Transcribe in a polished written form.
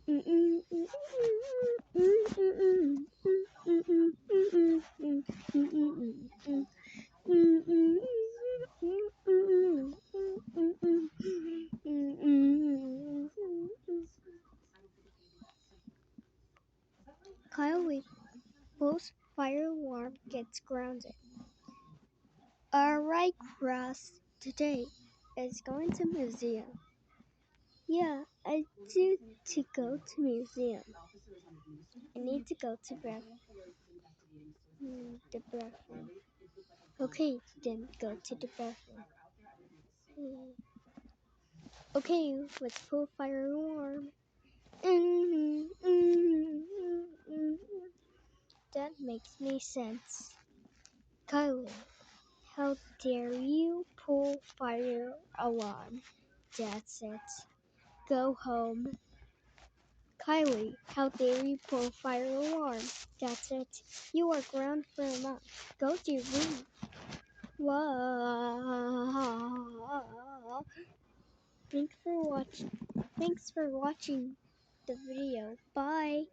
Kyley pulls fire alarm gets grounded. Alright, Ross. Today is going to museum. Yeah, I do to go to museum. I need to go to the bathroom. Okay, then go to the bathroom. Okay, let's pull fire alarm. That makes me sense. Kyley, how dare you pull fire alarm? That's it. Go home. Kyley, how dare you pull fire alarm? That's it. You are grounded for a month. Go to your room. Wow. Thanks for watching the video. Bye.